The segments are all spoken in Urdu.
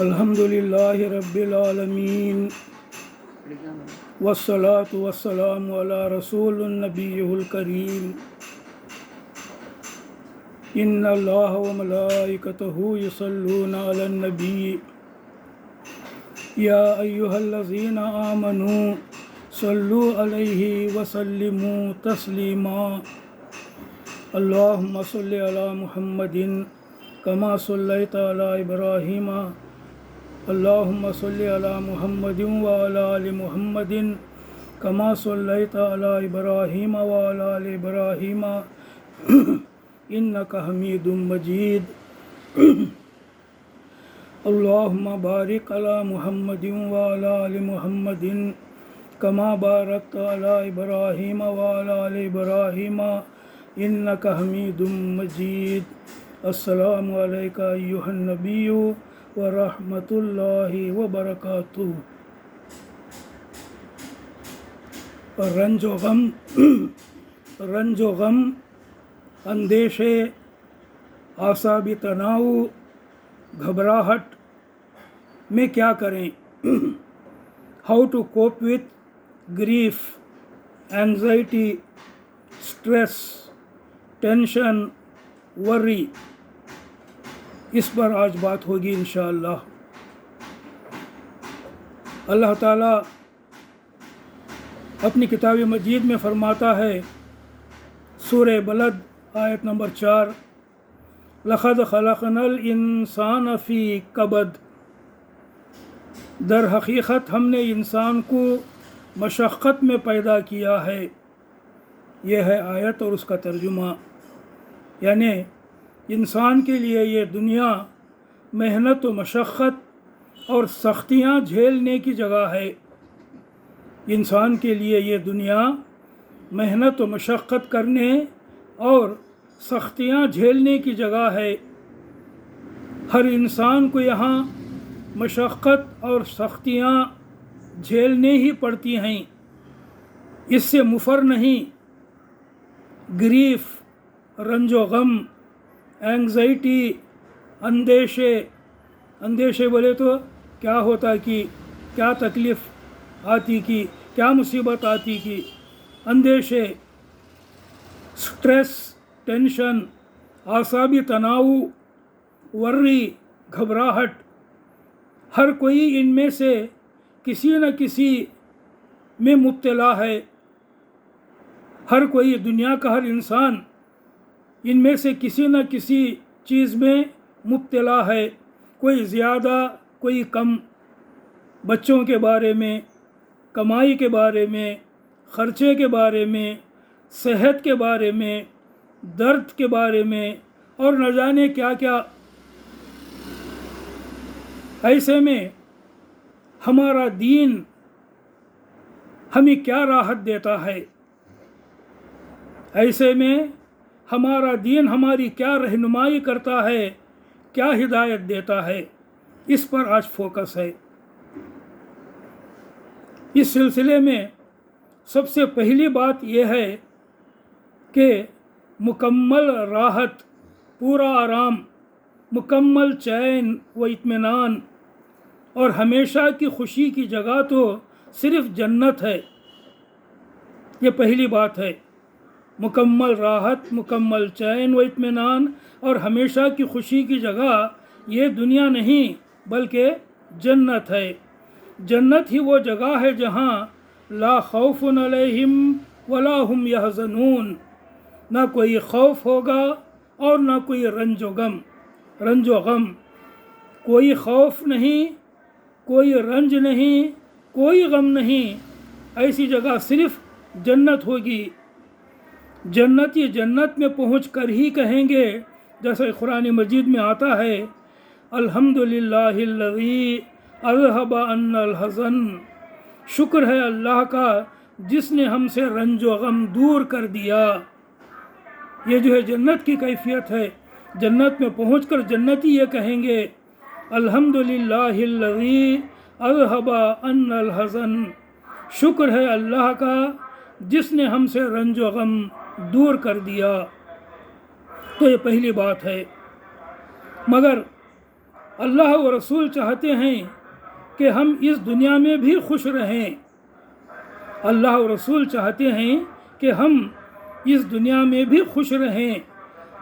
الحمدللہ رب العالمین والصلاة والسلام علی رسول النبی الکریم ان اللہ وملائکتہ یصلون علی النبی یا ایہا الذین آمنوا صلوا علیہ وسلموا تسلیما اللہم صل علی محمد کما صلیت علی ابراہیم اللہم صلی علی محمد وعلی آل محمد کما صلیت علی ابراہیم وعلی آل ابراہیم انک حمید مجید اللہم بارک علی محمد وعلی آل محمد کما بارکت علی ابراہیم وعلی آل ابراہیم انک حمید مجید السلام علیکم ایھا النبی ورحمۃ اللہ وبرکاتہ۔ رنج و غم، اندیشے، اعصابی تناؤ، گھبراہٹ میں کیا کریں؟ How to cope with grief, anxiety, stress, tension, worry, اس پر آج بات ہوگی انشاءاللہ۔ اللہ تعالیٰ اپنی کتاب مجید میں فرماتا ہے، سورہ بلد آیت نمبر 4، لَقَدْ خَلَقْنَا الْإِنسَانَ فِي كَبَدٍ، در حقیقت ہم نے انسان کو مشقت میں پیدا کیا ہے۔ یہ ہے آیت اور اس کا ترجمہ، یعنی انسان کے لیے یہ دنیا محنت و مشقت اور سختیاں جھیلنے کی جگہ ہے۔ انسان کے لیے یہ دنیا محنت و مشقت کرنے اور سختیاں جھیلنے کی جگہ ہے۔ ہر انسان کو یہاں مشقت اور سختیاں جھیلنے ہی پڑتی ہیں، اس سے مفر نہیں۔ گریف، رنج و غم، اینگزائٹی، اندیشے بولے تو کیا ہوتا کہ کیا تکلیف آتی کی، کیا مصیبت آتی کی، اندیشے، سٹریس، ٹینشن، اعصابی تناؤ، ورری، گھبراہٹ، ہر کوئی ان میں سے کسی نہ کسی میں مبتلا ہے۔ ہر کوئی، دنیا کا ہر انسان ان میں سے کسی نہ کسی چیز میں مبتلا ہے، کوئی زیادہ کوئی کم، بچوں کے بارے میں، کمائی کے بارے میں، خرچے کے بارے میں، صحت کے بارے میں، درد کے بارے میں، اور نہ جانے کیا کیا۔ ایسے میں ہمارا دین ہمیں کیا راحت دیتا ہے؟ ایسے میں ہمارا دین ہماری کیا رہنمائی کرتا ہے، کیا ہدایت دیتا ہے، اس پر آج فوکس ہے۔ اس سلسلے میں سب سے پہلی بات یہ ہے کہ مکمل راحت، پورا آرام، مکمل چین و اطمینان اور ہمیشہ کی خوشی کی جگہ تو صرف جنت ہے۔ یہ پہلی بات ہے، مکمل راحت، مکمل چین و اطمینان اور ہمیشہ کی خوشی کی جگہ یہ دنیا نہیں بلکہ جنت ہے۔ جنت ہی وہ جگہ ہے جہاں لا خوف علیہم ولا هم یحزنون، نہ کوئی خوف ہوگا اور نہ کوئی رنج و غم، کوئی خوف نہیں، کوئی رنج نہیں، کوئی غم نہیں۔ ایسی جگہ صرف جنت ہوگی۔ جنتی جنت میں پہنچ کر ہی کہیں گے، جیسے قرآن مجید میں آتا ہے، الحمدللہ الذی اذھب عنا الحزن، شکر ہے اللہ کا جس نے ہم سے رنج و غم دور کر دیا۔ یہ جو ہے جنت کی کیفیت ہے۔ جنت میں پہنچ کر جنتی یہ کہیں گے، الحمدللہ الذی اذھب عنا الحزن، شکر ہے اللہ کا جس نے ہم سے رنج و غم دور کر دیا۔ تو یہ پہلی بات ہے۔ مگر اللہ و رسول چاہتے ہیں کہ ہم اس دنیا میں بھی خوش رہیں، اللہ و رسول چاہتے ہیں کہ ہم اس دنیا میں بھی خوش رہیں،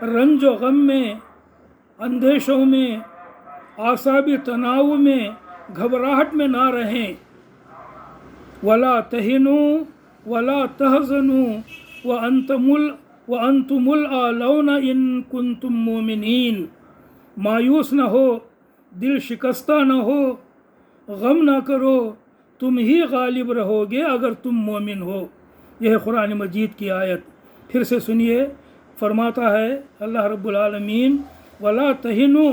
رنج و غم میں، اندیشوں میں، اعصابی تناؤ میں، گھبراہٹ میں نہ رہیں۔ ولا تہنوا ولا تحزنوا وانتم الاعلون ان کنتم مومنین، مایوس نہ ہو، دل شکستہ نہ ہو، غم نہ کرو، تم ہی غالب رہو گے اگر تم مومن ہو۔ یہ ہے قرآن مجید کی آیت۔ پھر سے سنیے، فرماتا ہے اللہ رب العالمین ولا تہنوا،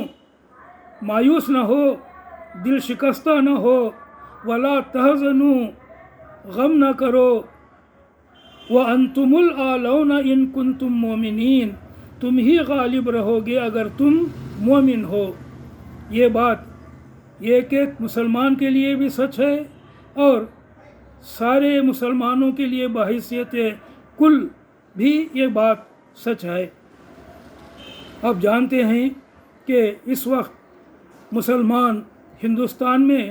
مایوس نہ ہو، دل شکستہ نہ ہو، ولا تحزنوا، غم نہ کرو، وانتم الاعلون ان کنتم مومنین، تم ہی غالب رہو گے اگر تم مومن ہو۔ یہ بات ایک ایک مسلمان کے لیے بھی سچ ہے اور سارے مسلمانوں کے لیے بحیثیت کل بھی یہ بات سچ ہے۔ آپ جانتے ہیں کہ اس وقت مسلمان ہندوستان میں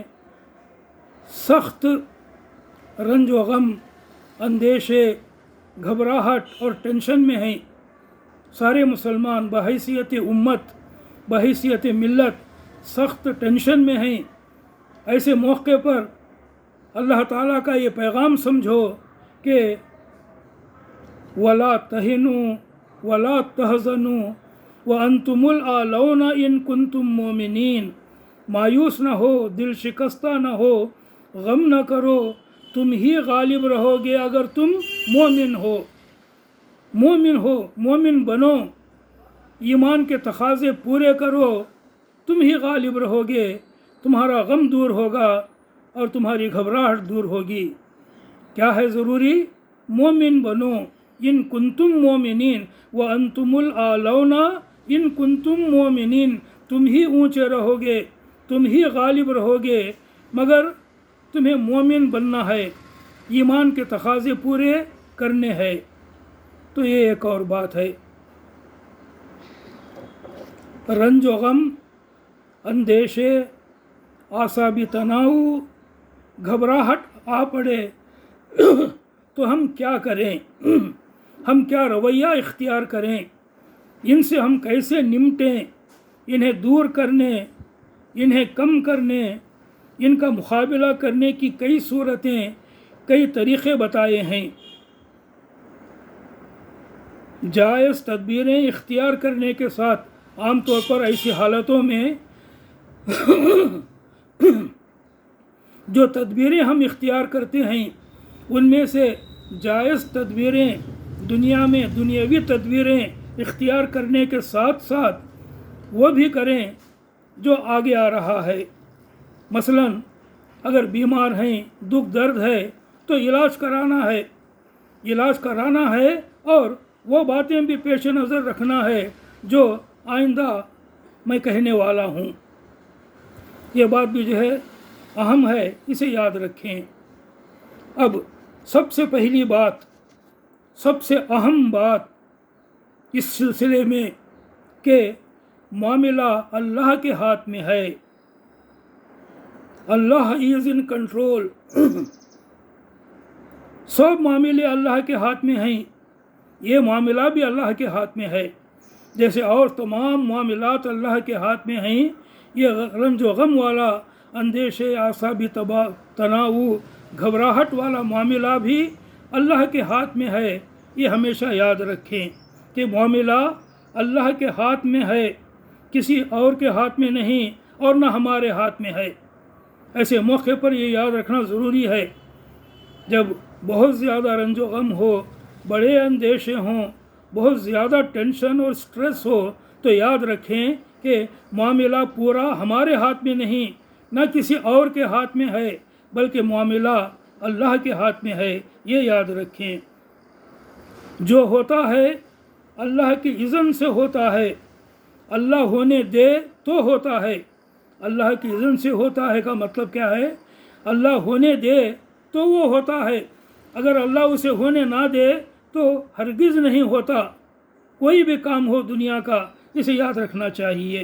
سخت رنج و غم، اندیشے، گھبراہٹ اور ٹینشن میں ہیں۔ سارے مسلمان بحیثیت امت، بحیثیت ملت سخت ٹینشن میں ہیں۔ ایسے موقع پر اللہ تعالیٰ کا یہ پیغام سمجھو کہ ولا تہنوا ولا تحزنوا وانتم الاعلون ان کنتم مومنین، مایوس نہ ہو، دل شکستہ نہ ہو، غم نہ کرو، تم ہی غالب رہو گے اگر تم مومن ہو۔ مومن ہو، مومن بنو، ایمان کے تقاضے پورے کرو، تم ہی غالب رہو گے، تمہارا غم دور ہوگا اور تمہاری گھبراہٹ دور ہوگی۔ کیا ہے ضروری؟ مومن بنو، ان کنتم مومنین وانتم الاعلون ان کنتم مومنین، تم ہی اونچے رہو گے، تم ہی غالب رہو گے، مگر تمہیں مومن بننا ہے، ایمان کے تقاضے پورے کرنے ہیں۔ تو یہ ایک اور بات ہے۔ رنج و غم، اندیشے، اعصابی تناؤ، گھبراہٹ آ پڑے تو ہم کیا کریں؟ ہم کیا رویہ اختیار کریں؟ ان سے ہم کیسے نمٹیں؟ انہیں دور کرنے، انہیں کم کرنے، ان کا مقابلہ کرنے کی کئی صورتیں، کئی طریقے بتائے ہیں۔ جائز تدبیریں اختیار کرنے کے ساتھ عام طور پر ایسی حالتوں میں جو تدبیریں ہم اختیار کرتے ہیں ان میں سے جائز تدبیریں، دنیا میں دنیاوی تدبیریں اختیار کرنے کے ساتھ ساتھ وہ بھی کریں جو آگے آ رہا ہے۔ مثلا اگر بیمار ہیں، دکھ درد ہے تو علاج کرانا ہے، علاج کرانا ہے اور وہ باتیں بھی پیش نظر رکھنا ہے جو آئندہ میں کہنے والا ہوں۔ یہ بات بھی جو ہے اہم ہے، اسے یاد رکھیں۔ اب سب سے پہلی بات، سب سے اہم بات اس سلسلے میں کہ معاملہ اللہ کے ہاتھ میں ہے۔ اللہ از ان کنٹرول۔ سب معاملے اللہ کے ہاتھ میں ہیں، یہ معاملہ بھی اللہ کے ہاتھ میں ہے۔ جیسے اور تمام معاملات اللہ کے ہاتھ میں ہیں، یہ رنج و غم والا، اندیشے، اعصابی تناؤ، گھبراہٹ والا معاملہ بھی اللہ کے ہاتھ میں ہے۔ یہ ہمیشہ یاد رکھیں کہ معاملہ اللہ کے ہاتھ میں ہے، کسی اور کے ہاتھ میں نہیں اور نہ ہمارے ہاتھ میں ہے۔ ایسے موقع پر یہ یاد رکھنا ضروری ہے، جب بہت زیادہ رنج و غم ہو، بڑے اندیشے ہوں، بہت زیادہ ٹینشن اور سٹریس ہو، تو یاد رکھیں کہ معاملہ پورا ہمارے ہاتھ میں نہیں، نہ کسی اور کے ہاتھ میں ہے، بلکہ معاملہ اللہ کے ہاتھ میں ہے۔ یہ یاد رکھیں، جو ہوتا ہے اللہ کی اذن سے ہوتا ہے، اللہ ہونے دے تو ہوتا ہے۔ اللہ کی اذن سے ہوتا ہے کا مطلب کیا ہے؟ اللہ ہونے دے تو وہ ہوتا ہے، اگر اللہ اسے ہونے نہ دے تو ہرگز نہیں ہوتا۔ کوئی بھی کام ہو دنیا کا، اسے یاد رکھنا چاہیے۔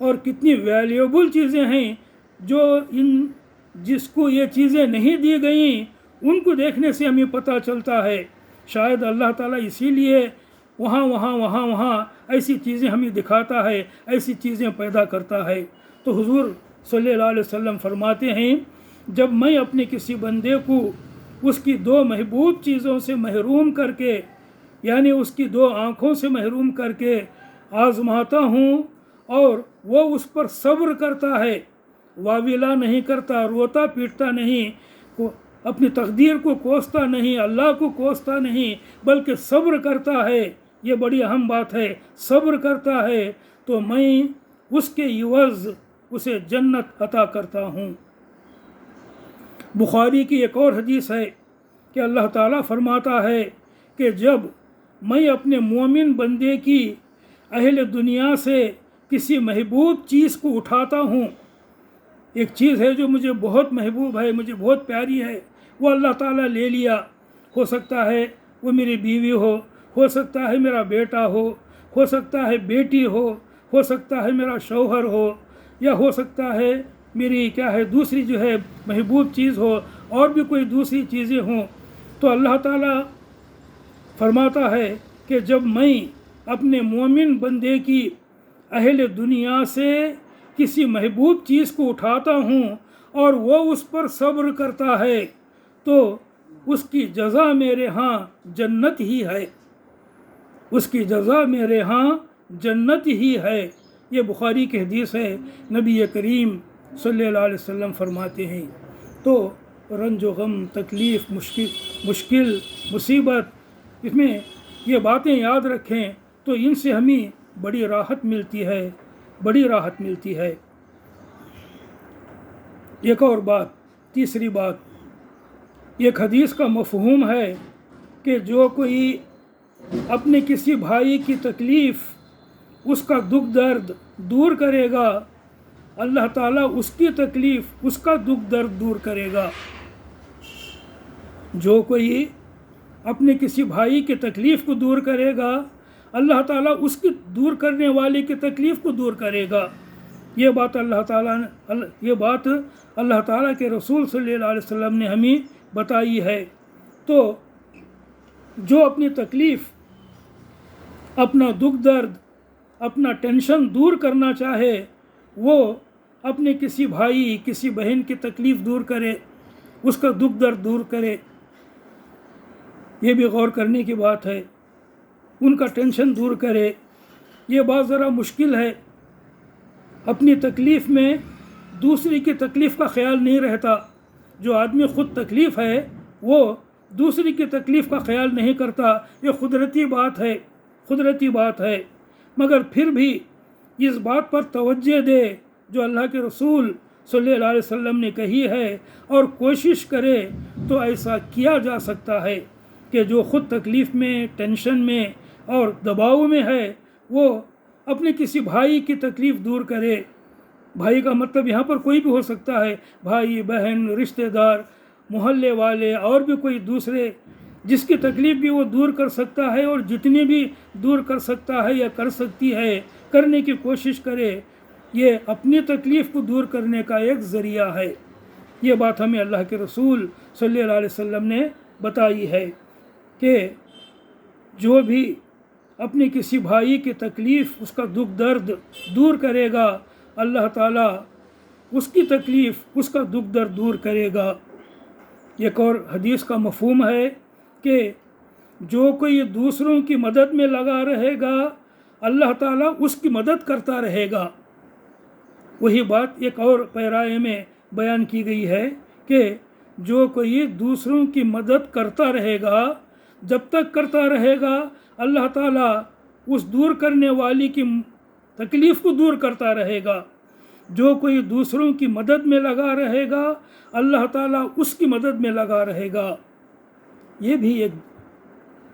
اور کتنی ویلیوبل چیزیں ہیں جو جس کو یہ چیزیں نہیں دی گئیں ان کو دیکھنے سے ہمیں پتہ چلتا ہے. شاید اللہ تعالیٰ اسی لیے وہاں ایسی چیزیں ہمیں دکھاتا ہے، ایسی چیزیں پیدا کرتا ہے. تو حضور صلی اللہ علیہ وسلم فرماتے ہیں جب میں اپنے کسی بندے کو اس کی 2 محبوب چیزوں سے محروم کر کے، یعنی اس کی 2 آنکھوں سے محروم کر کے آزماتا ہوں اور وہ اس پر صبر کرتا ہے، واویلا نہیں کرتا، روتا پیٹتا نہیں، اپنی تقدیر کو کوستا نہیں، اللہ کو کوستا نہیں، بلکہ صبر کرتا ہے. یہ بڑی اہم بات ہے، صبر کرتا ہے تو میں اس کے عوض اسے جنت عطا کرتا ہوں. بخاری کی ایک اور حدیث ہے کہ اللہ تعالیٰ فرماتا ہے کہ جب میں اپنے مومن بندے کی اہل دنیا سے کسی محبوب چیز کو اٹھاتا ہوں، ایک چیز ہے جو مجھے بہت محبوب ہے، مجھے بہت پیاری ہے، وہ اللہ تعالیٰ لے لیا. ہو سکتا ہے وہ میری بیوی ہو سکتا ہے میرا بیٹا ہو سکتا ہے بیٹی ہو سکتا ہے میرا شوہر ہو، یا ہو سکتا ہے میری دوسری جو ہے محبوب چیز ہو، اور بھی کوئی دوسری چیزیں ہوں. تو اللہ تعالیٰ فرماتا ہے کہ جب میں اپنے مومن بندے کی اہل دنیا سے کسی محبوب چیز کو اٹھاتا ہوں اور وہ اس پر صبر کرتا ہے تو اس کی جزا میرے ہاں جنت ہی ہے، اس کی جزا میرے ہاں جنت ہی ہے. یہ بخاری کی حدیث ہے. نبی کریم صلی اللہ علیہ وسلم فرماتے ہیں. تو رنج و غم، تکلیف، مشکل، مصیبت، اس میں یہ باتیں یاد رکھیں تو ان سے ہمیں بڑی راحت ملتی ہے، بڑی راحت ملتی ہے. ایک اور بات، تیسری بات، ایک حدیث کا مفہوم ہے کہ جو کوئی اپنے کسی بھائی کی تکلیف، اس کا دکھ درد دور کرے گا، اللہ تعالیٰ اس کی تکلیف، اس کا دکھ درد دور کرے گا. جو کوئی اپنے کسی بھائی کی تکلیف کو دور کرے گا، اللہ تعالیٰ اس کی دور کرنے والے کی تکلیف کو دور کرے گا. یہ بات اللہ تعالیٰ کے رسول صلی اللہ علیہ وسلم نے ہمیں بتائی ہے. تو جو اپنی تکلیف، اپنا دکھ درد، اپنا ٹینشن دور کرنا چاہے، وہ اپنے کسی بھائی، کسی بہن کی تکلیف دور کرے، اس کا دکھ درد دور کرے. یہ بھی غور کرنے کی بات ہے. ان کا ٹینشن دور کرے. یہ بات ذرا مشکل ہے. اپنی تکلیف میں دوسری کی تکلیف کا خیال نہیں رہتا. جو آدمی خود تکلیف ہے وہ دوسری کی تکلیف کا خیال نہیں کرتا. یہ قدرتی بات ہے. مگر پھر بھی اس بات پر توجہ دے جو اللہ کے رسول صلی اللہ علیہ وسلم نے کہی ہے، اور کوشش کرے تو ایسا کیا جا سکتا ہے کہ جو خود تکلیف میں، ٹینشن میں اور دباؤ میں ہے، وہ اپنے کسی بھائی کی تکلیف دور کرے. بھائی کا مطلب یہاں پر کوئی بھی ہو سکتا ہے، بھائی، بہن، رشتہ دار، محلے والے، اور بھی کوئی دوسرے، جس کی تکلیف بھی وہ دور کر سکتا ہے، اور جتنی بھی دور کر سکتا ہے یا کر سکتی ہے کرنے کی کوشش کرے. یہ اپنی تکلیف کو دور کرنے کا ایک ذریعہ ہے. یہ بات ہمیں اللہ کے رسول صلی اللہ علیہ وسلم نے بتائی ہے کہ جو بھی اپنے کسی بھائی کی تکلیف، اس کا دکھ درد دور کرے گا، اللہ تعالیٰ اس کی تکلیف، اس کا دکھ درد دور کرے گا. ایک اور حدیث کا مفہوم ہے کہ جو کوئی دوسروں کی مدد میں لگا رہے گا، اللہ تعالیٰ اس کی مدد کرتا رہے گا. وہی بات ایک اور پیرائے میں بیان کی گئی ہے کہ جو کوئی دوسروں کی مدد کرتا رہے گا، جب تک کرتا رہے گا، اللہ تعالیٰ اس دور کرنے والی کی تکلیف کو دور کرتا رہے گا. جو کوئی دوسروں کی مدد میں لگا رہے گا، اللہ تعالیٰ اس کی مدد میں لگا رہے گا. یہ بھی ایک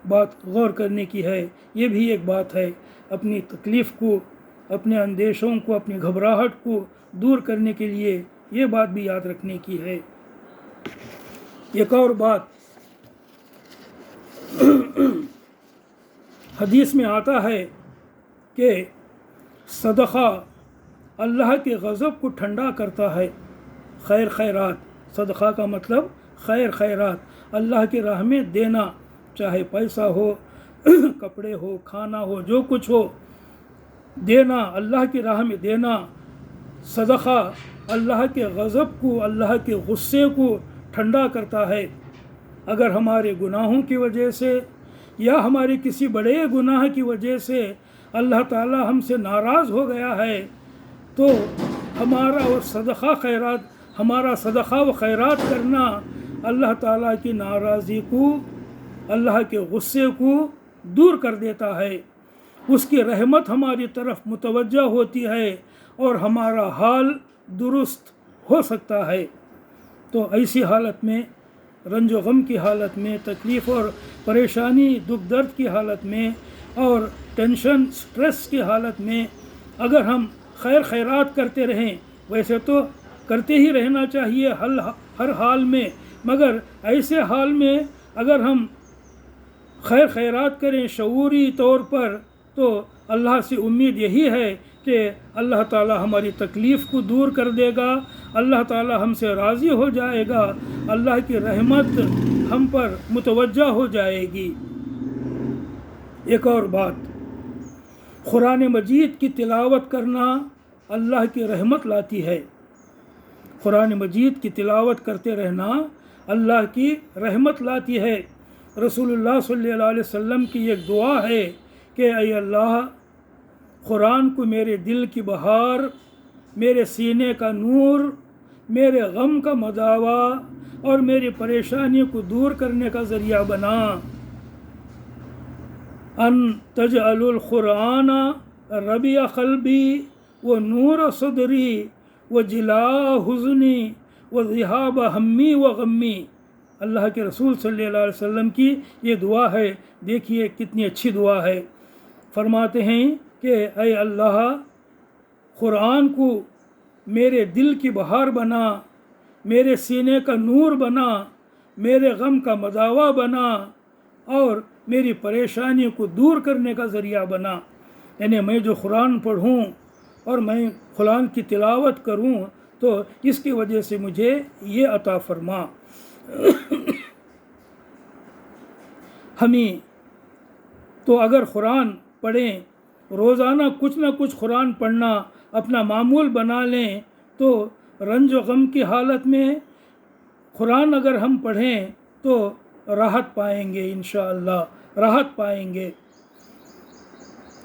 بات غور کرنے کی ہے. یہ بھی ایک بات ہے. اپنی تکلیف کو، اپنے اندیشوں کو، اپنی گھبراہٹ کو دور کرنے کے لیے یہ بات بھی یاد رکھنے کی ہے. ایک اور بات، حدیث میں آتا ہے کہ صدقہ اللہ کے غضب کو ٹھنڈا کرتا ہے۔ خیر خیرات، صدقہ کا مطلب خیر خیرات، اللہ کی راہ میں دینا، چاہے پیسہ ہو، کپڑے ہو، کھانا ہو، جو کچھ ہو دینا، اللہ کی راہ میں دینا۔ صدقہ اللہ کے غضب کو، اللہ کے غصے کو ٹھنڈا کرتا ہے۔ اگر ہمارے گناہوں کی وجہ سے یا ہمارے کسی بڑے گناہ کی وجہ سے اللہ تعالی ہم سے ناراض ہو گیا ہے تو ہمارا وہ صدقہ و خیرات کرنا اللہ تعالیٰ کی ناراضی کو، اللہ کے غصے کو دور کر دیتا ہے۔ اس کی رحمت ہماری طرف متوجہ ہوتی ہے اور ہمارا حال درست ہو سکتا ہے۔ تو ایسی حالت میں، رنج و غم کی حالت میں، تکلیف اور پریشانی، دکھ درد کی حالت میں اور ٹینشن سٹریس کی حالت میں اگر ہم خیر خیرات کرتے رہیں، ویسے تو کرتے ہی رہنا چاہیے ہر حال میں، مگر ایسے حال میں اگر ہم خیر خیرات کریں شعوری طور پر تو اللہ سے امید یہی ہے کہ اللہ تعالی ہماری تکلیف کو دور کر دے گا، اللہ تعالی ہم سے راضی ہو جائے گا، اللہ کی رحمت ہم پر متوجہ ہو جائے گی۔ ایک اور بات، قرآن مجید کی تلاوت کرنا اللہ کی رحمت لاتی ہے۔ قرآن مجید کی تلاوت کرتے رہنا اللہ کی رحمت لاتی ہے۔ رسول اللہ صلی اللہ علیہ وسلم کی ایک دعا ہے کہ اے اللہ، قرآن کو میرے دل کی بہار، میرے سینے کا نور، میرے غم کا مداوا اور میری پریشانی کو دور کرنے کا ذریعہ بنا۔ ان تجعل القرآن ربیع قلبی و نور صدری و جلاء حزنی و ذہاب ہمی و غمی۔ اللہ کے رسول صلی اللہ علیہ وسلم کی یہ دعا ہے، دیکھیے کتنی اچھی دعا ہے۔ فرماتے ہیں کہ اے اللہ، قرآن کو میرے دل کی بہار بنا، میرے سینے کا نور بنا، میرے غم کا مداوا بنا اور میری پریشانی کو دور کرنے کا ذریعہ بنا۔ یعنی میں جو قرآن پڑھوں اور میں قرآن کی تلاوت کروں تو اس کی وجہ سے مجھے یہ عطا فرما۔ ہمیں تو اگر قرآن پڑھیں، روزانہ کچھ نہ کچھ قرآن پڑھنا اپنا معمول بنا لیں تو رنج و غم کی حالت میں قرآن اگر ہم پڑھیں تو راحت پائیں گے، انشاءاللہ راحت پائیں گے۔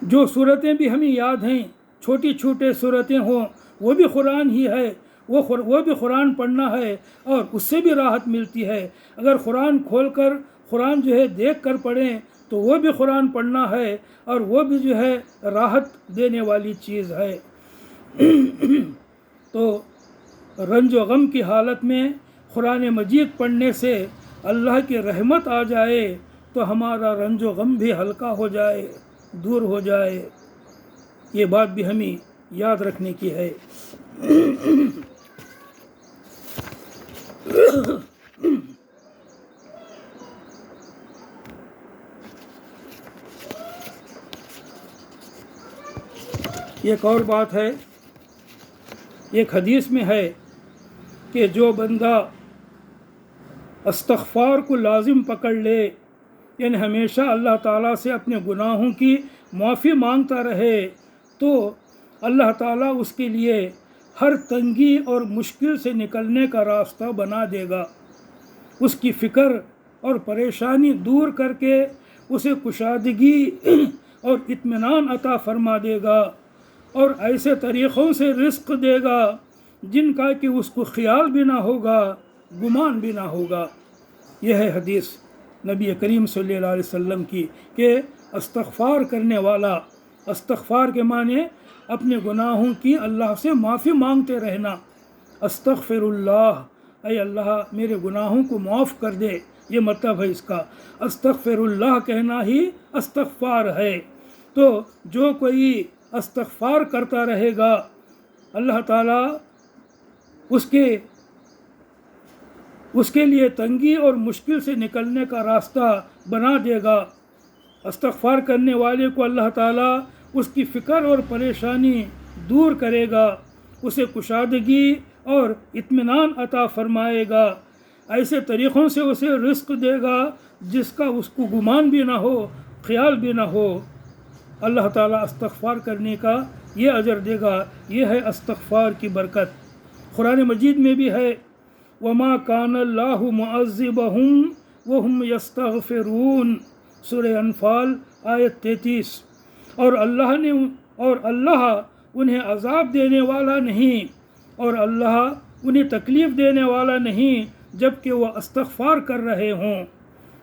جو صورتیں بھی ہمیں یاد ہیں، چھوٹی چھوٹے صورتیں ہوں، وہ بھی قرآن ہی ہے، وہ بھی قرآن پڑھنا ہے اور اس سے بھی راحت ملتی ہے۔ اگر قرآن کھول کر قرآن جو ہے دیکھ کر پڑھیں تو وہ بھی قرآن پڑھنا ہے اور وہ بھی جو ہے راحت دینے والی چیز ہے۔ تو رنج و غم کی حالت میں قرآن مجید پڑھنے سے اللہ کی رحمت آ جائے تو ہمارا رنج و غم بھی ہلکا ہو جائے، دور ہو جائے۔ یہ بات بھی ہمیں یاد رکھنے کی ہے۔ ایک اور بات ہے، ایک حدیث میں ہے کہ جو بندہ استغفار کو لازم پکڑ لے، یعنی ہمیشہ اللہ تعالیٰ سے اپنے گناہوں کی معافی مانگتا رہے تو اللہ تعالیٰ اس کے لیے ہر تنگی اور مشکل سے نکلنے کا راستہ بنا دے گا، اس کی فکر اور پریشانی دور کر کے اسے کشادگی اور اطمینان عطا فرما دے گا اور ایسے طریقوں سے رزق دے گا جن کا کہ اس کو خیال بھی نہ ہوگا، گمان بھی نہ ہوگا۔ یہ ہے حدیث نبی کریم صلی اللہ علیہ وسلم کی کہ استغفار کرنے والا، استغفار کے معنی اپنے گناہوں کی اللہ سے معافی مانگتے رہنا۔ استغفر اللہ، اے اللہ میرے گناہوں کو معاف کر دے، یہ مطلب ہے اس کا۔ استغفر اللہ کہنا ہی استغفار ہے۔ تو جو کوئی استغفار کرتا رہے گا اللہ تعالیٰ اس کے لیے تنگی اور مشکل سے نکلنے کا راستہ بنا دے گا۔ استغفار کرنے والے کو اللہ تعالیٰ اس کی فکر اور پریشانی دور کرے گا۔ اسے کشادگی اور اطمینان عطا فرمائے گا، ایسے طریقوں سے اسے رزق دے گا جس کا اس کو گمان بھی نہ ہو، خیال بھی نہ ہو۔ اللہ تعالیٰ استغفار کرنے کا یہ اجر دے گا، یہ ہے استغفار کی برکت۔ قرآن مجید میں بھی ہے وَمَا كَانَ اللَّهُ مُعَذِّبَهُمْ وَهُمْ يَسْتَغْفِرُونَ، سورہ انفال آیت 33۔ اور اللہ انہیں عذاب دینے والا نہیں، اور اللہ انہیں تکلیف دینے والا نہیں جب کہ وہ استغفار کر رہے ہوں۔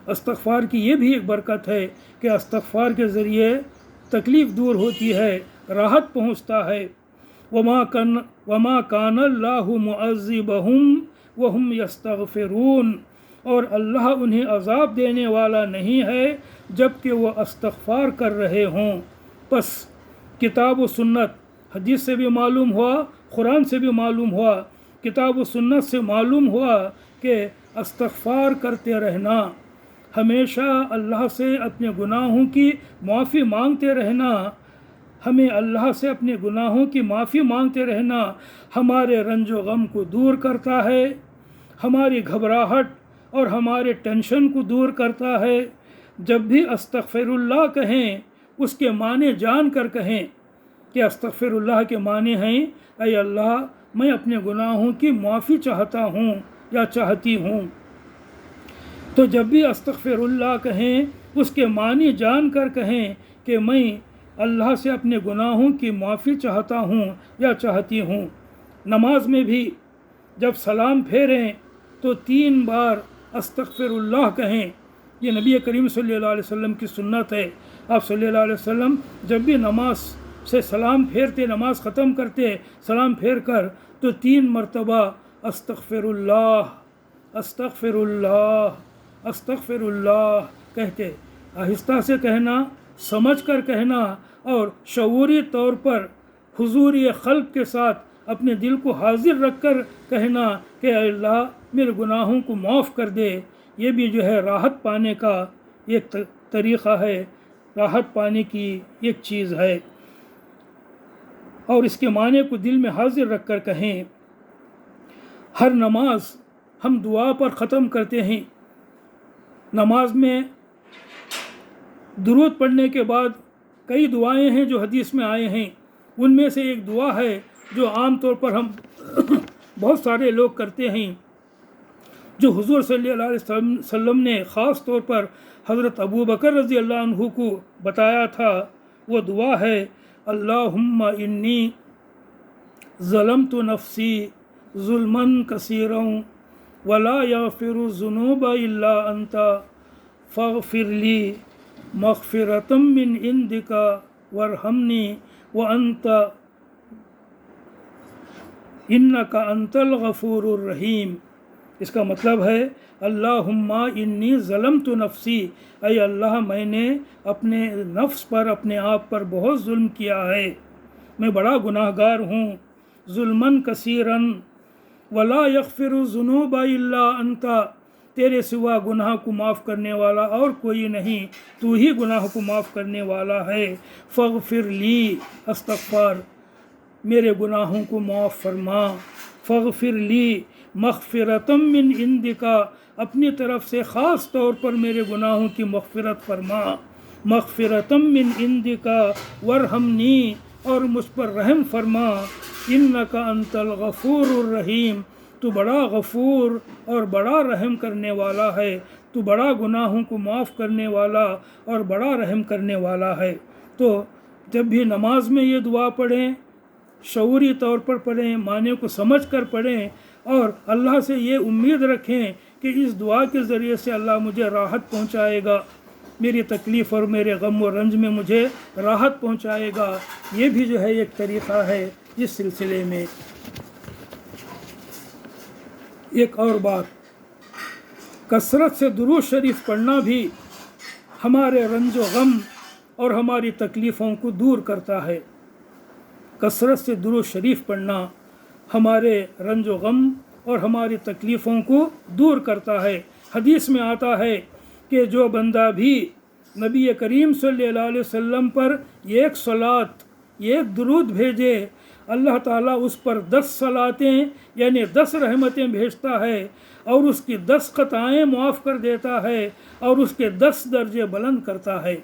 استغفار کی یہ بھی ایک برکت ہے کہ استغفار کے ذریعے تکلیف دور ہوتی ہے، راحت پہنچتا ہے۔ وَمَا كَانَ اللَّهُ مُعَذِّبَهُمْ وَهُمْ يَسْتَغْفِرُونَ، اور اللہ انہیں عذاب دینے والا نہیں ہے جب کہ وہ استغفار کر رہے ہوں۔ پس کتاب و سنت، حدیث سے بھی معلوم ہوا، قرآن سے بھی معلوم ہوا، کتاب و سنت سے معلوم ہوا کہ استغفار کرتے رہنا، ہمیشہ اللہ سے اپنے گناہوں کی معافی مانگتے رہنا، ہمیں اللہ سے اپنے گناہوں کی معافی مانگتے رہنا ہمارے رنج و غم کو دور کرتا ہے، ہماری گھبراہٹ اور ہمارے ٹینشن کو دور کرتا ہے۔ جب بھی استغفر اللہ کہیں، اس کے معنی جان کر کہیں کہ استغفر اللہ کے معنی ہیں اے اللہ میں اپنے گناہوں کی معافی چاہتا ہوں یا چاہتی ہوں۔ تو جب بھی استغفر اللہ کہیں، اس کے معنی جان کر کہیں کہ میں اللہ سے اپنے گناہوں کی معافی چاہتا ہوں یا چاہتی ہوں۔ نماز میں بھی جب سلام پھیریں تو 3 بار استغفر اللہ کہیں، یہ نبی کریم صلی اللہ علیہ وسلم کی سنت ہے۔ آپ صلی اللہ علیہ وسلم جب بھی نماز سے سلام پھیرتے، نماز ختم کرتے، سلام پھیر کر تو 3 مرتبہ استغفر اللہ، استغفر اللہ، استغفر اللہ کہتے، آہستہ سے کہنا، سمجھ کر کہنا اور شعوری طور پر حضور خلق کے ساتھ اپنے دل کو حاضر رکھ کر کہنا کہ اے اللہ میرے گناہوں کو معاف کر دے۔ یہ بھی جو ہے راحت پانے کا ایک طریقہ ہے، راحت پانے کی ایک چیز ہے، اور اس کے معنی کو دل میں حاضر رکھ کر کہیں۔ ہر نماز ہم دعا پر ختم کرتے ہیں۔ نماز میں درود پڑھنے کے بعد کئی دعائیں ہیں جو حدیث میں آئے ہیں، ان میں سے ایک دعا ہے جو عام طور پر ہم بہت سارے لوگ کرتے ہیں، جو حضور صلی اللہ علیہ وسلم نے خاص طور پر حضرت ابو بکر رضی اللہ عنہ کو بتایا تھا۔ وہ دعا ہے اللہم انی ظلمت نفسی ظلما کثیرا ولا یغفر الذنوب الا انت فاغفر لی مغفرۃ من عندک وارحمنی وانت انک انت الغفور الرحیم۔ اس کا مطلب ہے اللہم انی ظلمت نفسی، اے اللہ میں نے اپنے نفس پر، اپنے آپ پر بہت ظلم کیا ہے، میں بڑا گناہ گار ہوں۔ ظلماً کثیراً ولا یغفر الذنوب الا انت، تیرے سوا گناہ کو معاف کرنے والا اور کوئی نہیں، تو ہی گناہ کو معاف کرنے والا ہے۔ فاغفر لی، استغفار، میرے گناہوں کو معاف فرما۔ فاغفر لی مغفرۃ من عندک، اپنی طرف سے خاص طور پر میرے گناہوں کی مغفرت فرما۔ مغفرۃ من عندک وارحمنی، اور مجھ پر رحم فرما۔ انک انت الغفور الرحیم، تو بڑا غفور اور بڑا رحم کرنے والا ہے، تو بڑا گناہوں کو معاف کرنے والا اور بڑا رحم کرنے والا ہے۔ تو جب بھی نماز میں یہ دعا پڑھیں، شعوری طور پر پڑھیں، معنی کو سمجھ کر پڑھیں، اور اللہ سے یہ امید رکھیں کہ اس دعا کے ذریعے سے اللہ مجھے راحت پہنچائے گا، میری تکلیف اور میرے غم و رنج میں مجھے راحت پہنچائے گا۔ یہ بھی جو ہے ایک طریقہ ہے اس سلسلے میں۔ ایک اور بات، کثرت سے درود شریف پڑھنا بھی ہمارے رنج و غم اور ہماری تکلیفوں کو دور کرتا ہے۔ کثرت سے درود شریف پڑھنا ہمارے رنج و غم اور ہماری تکلیفوں کو دور کرتا ہے۔ حدیث میں آتا ہے کہ جو بندہ بھی نبی کریم صلی اللہ علیہ وسلم پر ایک صلات، ایک درود بھیجے، اللہ تعالیٰ اس پر 10 صلاتیں یعنی 10 رحمتیں بھیجتا ہے اور اس کی 10 خطائیں معاف کر دیتا ہے اور اس کے 10 درجے بلند کرتا ہے۔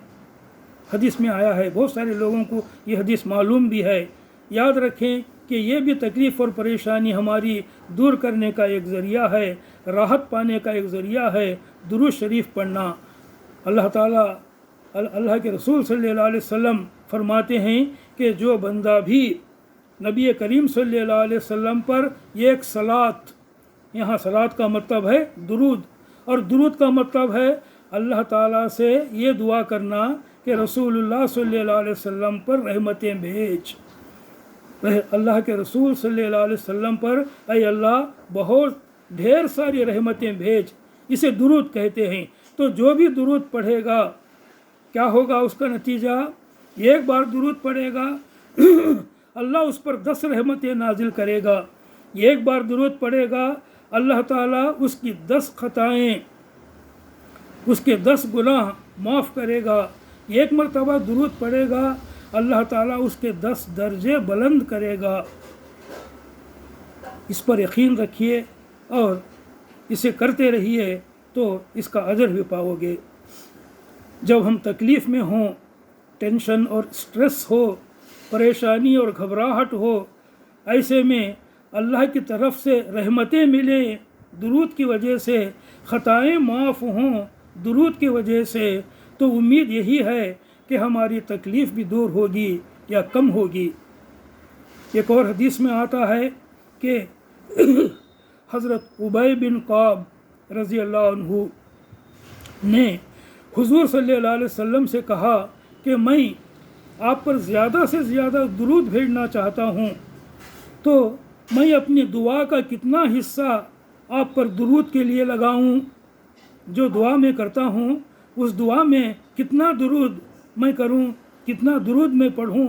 حدیث میں آیا ہے، بہت سارے لوگوں کو یہ حدیث معلوم بھی ہے۔ یاد رکھیں کہ یہ بھی تکلیف اور پریشانی ہماری دور کرنے کا ایک ذریعہ ہے، راحت پانے کا ایک ذریعہ ہے درود شریف پڑھنا۔ اللہ تعالیٰ، اللہ کے رسول صلی اللہ علیہ وسلم فرماتے ہیں کہ جو بندہ بھی نبی کریم صلی اللہ علیہ وسلم پر ایک صلات، یہاں صلات کا مطلب ہے درود، اور درود کا مطلب ہے اللہ تعالیٰ سے یہ دعا کرنا کہ رسول اللہ صلی اللہ علیہ وسلم پر رحمتیں بھیج، اللہ کے رسول صلی اللہ علیہ وسلم پر اے اللہ بہت ڈھیر ساری رحمتیں بھیج، اسے درود کہتے ہیں۔ تو جو بھی درود پڑھے گا کیا ہوگا اس کا نتیجہ؟ ایک بار درود پڑھے گا اللہ اس پر 10 رحمتیں نازل کرے گا، ایک بار درود پڑھے گا اللہ تعالیٰ اس کی 10 خطائیں، اس کے 10 گناہ معاف کرے گا، ایک مرتبہ درود پڑھے گا اللہ تعالیٰ اس کے 10 درجے بلند کرے گا۔ اس پر یقین رکھیے اور اسے کرتے رہیے تو اس کا اجر بھی پاؤ گے۔ جب ہم تکلیف میں ہوں، ٹینشن اور سٹریس ہو، پریشانی اور گھبراہٹ ہو، ایسے میں اللہ کی طرف سے رحمتیں ملیں درود کی وجہ سے، خطائیں معاف ہوں درود کی وجہ سے، تو امید یہی ہے کہ ہماری تکلیف بھی دور ہوگی یا کم ہوگی۔ ایک اور حدیث میں آتا ہے کہ حضرت ابی بن کعب رضی اللہ عنہ نے حضور صلی اللہ علیہ وسلم سے کہا کہ میں آپ پر زیادہ سے زیادہ درود بھیجنا چاہتا ہوں، تو میں اپنی دعا کا کتنا حصہ آپ پر درود کے لیے لگاؤں؟ جو دعا میں کرتا ہوں اس دعا میں کتنا درود میں کروں، کتنا درود میں پڑھوں،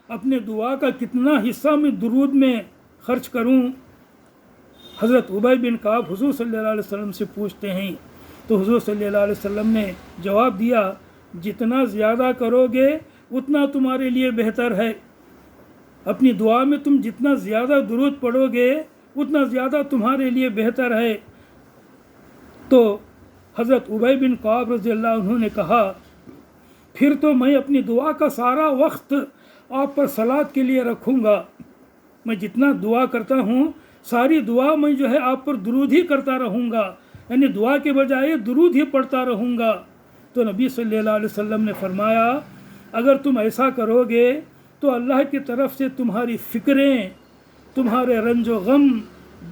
اپنے دعا کا کتنا حصہ میں درود میں خرچ کروں؟ حضرت ابی بن کعب حضور صلی اللہ علیہ وسلم سے پوچھتے ہیں، تو حضور صلی اللہ علیہ وسلم نے جواب دیا، جتنا زیادہ کرو گے اتنا تمہارے لیے بہتر ہے، اپنی دعا میں تم جتنا زیادہ درود پڑھو گے اتنا زیادہ تمہارے لیے بہتر ہے۔ تو حضرت ابی بن کعب رضی اللہ عنہ نے کہا، پھر تو میں اپنی دعا کا سارا وقت آپ پر صلات کے لیے رکھوں گا، میں جتنا دعا کرتا ہوں ساری دعا میں جو ہے آپ پر درود ہی کرتا رہوں گا، یعنی دعا کے بجائے درود ہی پڑھتا رہوں گا۔ تو نبی صلی اللہ علیہ وسلم نے فرمایا، اگر تم ایسا کرو گے تو اللہ کی طرف سے تمہاری فکریں، تمہارے رنج و غم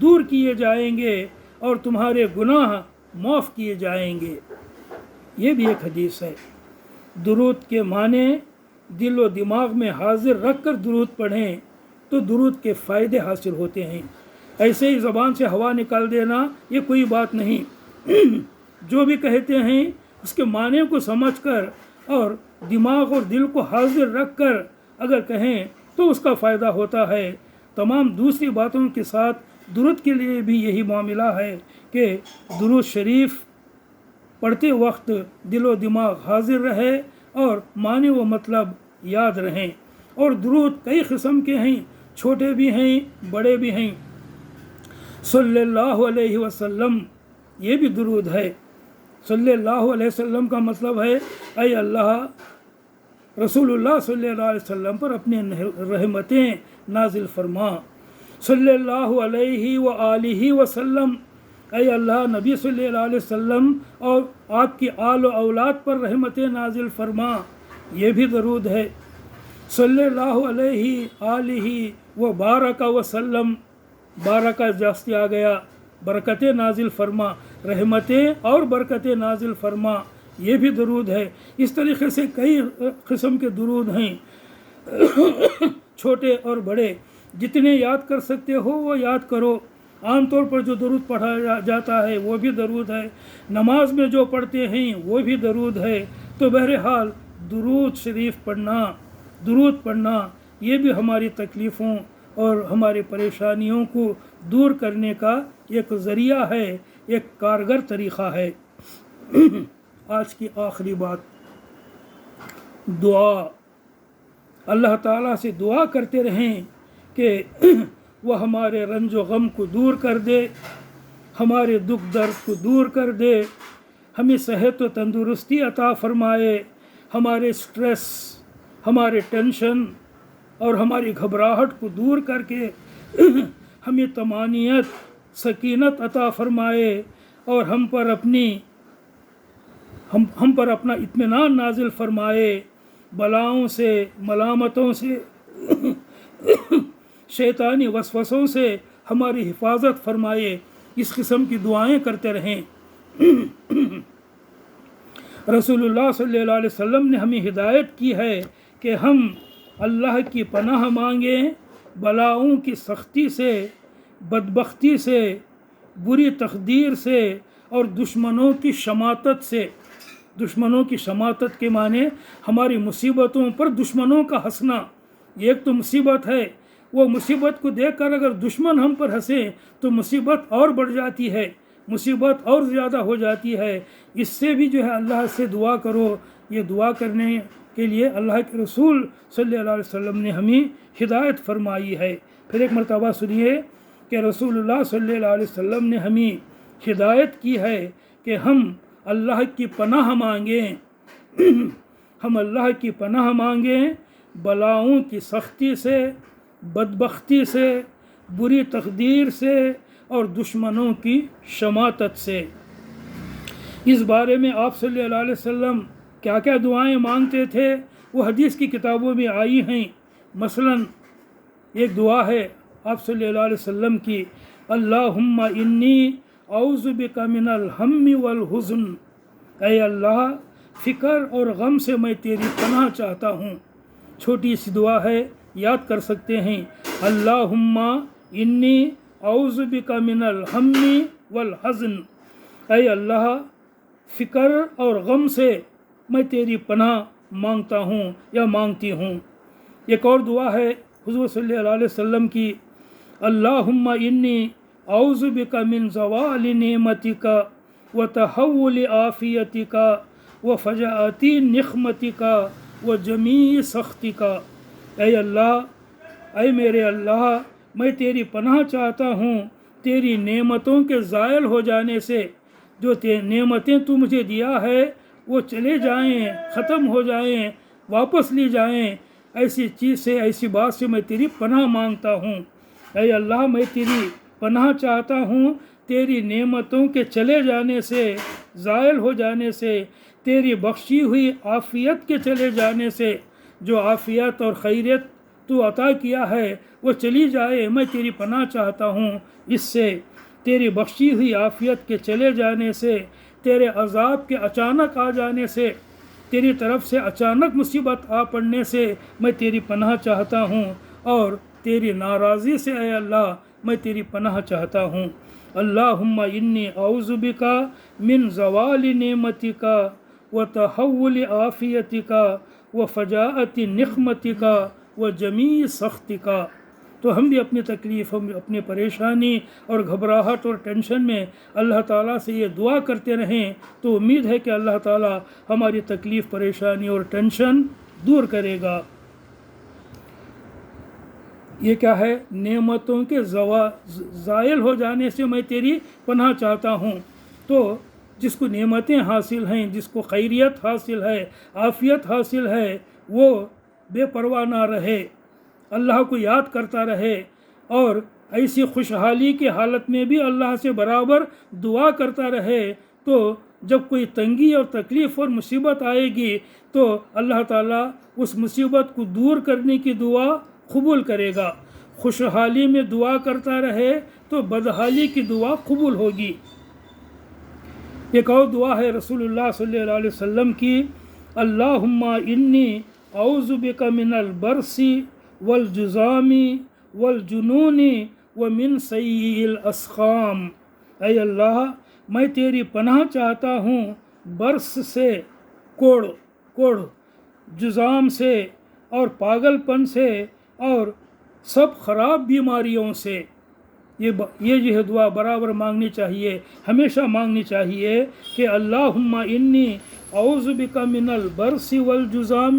دور کیے جائیں گے اور تمہارے گناہ معاف کیے جائیں گے۔ یہ بھی ایک حدیث ہے۔ درود کے معنی دل و دماغ میں حاضر رکھ کر درود پڑھیں تو درود کے فائدے حاصل ہوتے ہیں، ایسے ہی زبان سے ہوا نکال دینا یہ کوئی بات نہیں۔ جو بھی کہتے ہیں اس کے معنی کو سمجھ کر اور دماغ اور دل کو حاضر رکھ کر اگر کہیں تو اس کا فائدہ ہوتا ہے۔ تمام دوسری باتوں کے ساتھ درود کے لیے بھی یہی معاملہ ہے کہ درود شریف پڑھتے وقت دل و دماغ حاضر رہے اور معنی و مطلب یاد رہیں۔ اور درود کئی قسم کے ہیں، چھوٹے بھی ہیں بڑے بھی ہیں۔ صلی اللہ علیہ وسلم یہ بھی درود ہے۔ صلی اللہ علیہ وسلم کا مطلب ہے اے اللہ رسول اللہ صلی اللہ علیہ وسلم پر اپنے رحمتیں نازل فرما۔ صلی اللہ علیہ وآلہ وسلم، اے اللہ نبی صلی اللہ علیہ وسلم اور آپ کی آل و اولاد پر رحمتیں نازل فرما، یہ بھی درود ہے۔ صلی اللہ علیہ آلہ وبارک وسلم، بارکہ جاستی آ گیا، برکتیں نازل فرما، رحمتیں اور برکتیں نازل فرما، یہ بھی درود ہے۔ اس طریقے سے کئی قسم کے درود ہیں، چھوٹے اور بڑے، جتنے یاد کر سکتے ہو وہ یاد کرو۔ عام طور پر جو درود پڑھا جاتا ہے وہ بھی درود ہے، نماز میں جو پڑھتے ہیں وہ بھی درود ہے۔ تو بہرحال درود شریف پڑھنا، درود پڑھنا یہ بھی ہماری تکلیفوں اور ہماری پریشانیوں کو دور کرنے کا ایک ذریعہ ہے، ایک کارگر طریقہ ہے۔ آج کی آخری بات، دعا۔ اللہ تعالیٰ سے دعا کرتے رہیں کہ وہ ہمارے رنج و غم کو دور کر دے، ہمارے دکھ درد کو دور کر دے، ہمیں صحت و تندرستی عطا فرمائے، ہمارے سٹریس، ہمارے ٹینشن اور ہماری گھبراہٹ کو دور کر کے ہمیں طمانینت، سکینت عطا فرمائے اور ہم پر اپنا اطمینان نازل فرمائے، بلاؤں سے، ملامتوں سے، شیطانی وسوسوں سے ہماری حفاظت فرمائے۔ اس قسم کی دعائیں کرتے رہیں۔ رسول اللہ صلی اللہ علیہ وسلم نے ہمیں ہدایت کی ہے کہ ہم اللہ کی پناہ مانگیں بلاؤں کی سختی سے، بدبختی سے، بری تقدیر سے اور دشمنوں کی شماتت سے۔ دشمنوں کی شماتت کے معنی ہماری مصیبتوں پر دشمنوں کا ہنسنا۔ ایک تو مصیبت ہے، وہ مصیبت کو دیکھ کر اگر دشمن ہم پر ہنسے تو مصیبت اور بڑھ جاتی ہے، مصیبت اور زیادہ ہو جاتی ہے۔ اس سے بھی جو ہے اللہ سے دعا کرو۔ یہ دعا کرنے کے لیے اللہ کے رسول صلی اللہ علیہ وسلم نے ہمیں ہدایت فرمائی ہے۔ پھر ایک مرتبہ سنیے کہ رسول اللہ صلی اللہ علیہ وسلم نے ہمیں ہدایت کی ہے کہ ہم اللہ کی پناہ مانگیں، ہم اللہ کی پناہ مانگیں بلاؤں کی سختی سے، بدبختی سے، بری تقدیر سے اور دشمنوں کی شماتت سے۔ اس بارے میں آپ صلی اللہ علیہ وسلم کیا کیا دعائیں مانگتے تھے وہ حدیث کی کتابوں میں آئی ہیں۔ مثلا ایک دعا ہے آپ صلی اللہ علیہ وسلم کی، اللہم انی اعوذ بک من الہم والحزن، اے اللہ فکر اور غم سے میں تیری پناہ چاہتا ہوں۔ چھوٹی سی دعا ہے، یاد کر سکتے ہیں، اللہم انی اعوذ بک من الہم والحزن، اے اللہ فکر اور غم سے میں تیری پناہ مانگتا ہوں یا مانگتی ہوں۔ ایک اور دعا ہے حضور صلی اللہ علیہ وسلم کی، اللہم انی اعوذ بک من زوال نعمتک وتحول عافیتک وفجاءت نقمتک وجمیع سخطک، اے اللہ، اے میرے اللہ، میں تیری پناہ چاہتا ہوں تیری نعمتوں کے زائل ہو جانے سے۔ جو نعمتیں تو مجھے دیا ہے وہ چلے جائیں، ختم ہو جائیں، واپس لی جائیں، ایسی چیز سے، ایسی بات سے میں تیری پناہ مانگتا ہوں۔ اے اللہ، میں تیری پناہ چاہتا ہوں تیری نعمتوں کے چلے جانے سے، زائل ہو جانے سے، تیری بخشی ہوئی عافیت کے چلے جانے سے۔ جو عافیت اور خیریت تو عطا کیا ہے وہ چلی جائے، میں تیری پناہ چاہتا ہوں اس سے۔ تیری بخشی ہوئی عافیت کے چلے جانے سے، تیرے عذاب کے اچانک آ جانے سے، تیری طرف سے اچانک مصیبت آ پڑنے سے میں تیری پناہ چاہتا ہوں، اور تیری ناراضی سے اے اللہ میں تیری پناہ چاہتا ہوں۔ اللہم انی اعوذ بک من زوال نعمتک وتحول عافیتک وفجاءت نقمتک وجمیع سخطک۔ تو ہم بھی اپنی تکلیف، ہم اپنی پریشانی اور گھبراہٹ اور ٹینشن میں اللہ تعالیٰ سے یہ دعا کرتے رہیں، تو امید ہے کہ اللہ تعالیٰ ہماری تکلیف، پریشانی اور ٹینشن دور کرے گا۔ یہ کیا ہے؟ نعمتوں کے زائل ہو جانے سے میں تیری پناہ چاہتا ہوں۔ تو جس کو نعمتیں حاصل ہیں، جس کو خیریت حاصل ہے، عافیت حاصل ہے، وہ بے پرواہ نہ رہے، اللہ کو یاد کرتا رہے، اور ایسی خوشحالی کی حالت میں بھی اللہ سے برابر دعا کرتا رہے۔ تو جب کوئی تنگی اور تکلیف اور مصیبت آئے گی تو اللہ تعالیٰ اس مصیبت کو دور کرنے کی دعا قبول کرے گا۔ خوشحالی میں دعا کرتا رہے تو بدحالی کی دعا قبول ہوگی۔ ایک اور دعا ہے رسول اللہ صلی اللہ علیہ وسلم کی، اللہم انی اعوذ بک من البرص والجذام والجنون ومن سیء الاسقام، اے اللہ میں تیری پناہ چاہتا ہوں برص سے، کوڑ، جذام سے اور پاگل پن سے اور سب خراب بیماریوں سے۔ یہ جو ہے دعا برابر مانگنی چاہیے، ہمیشہ مانگنی چاہیے کہ اللہم انی اعوذ بک من البرص والجذام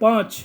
5,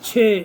6,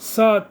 7,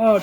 8,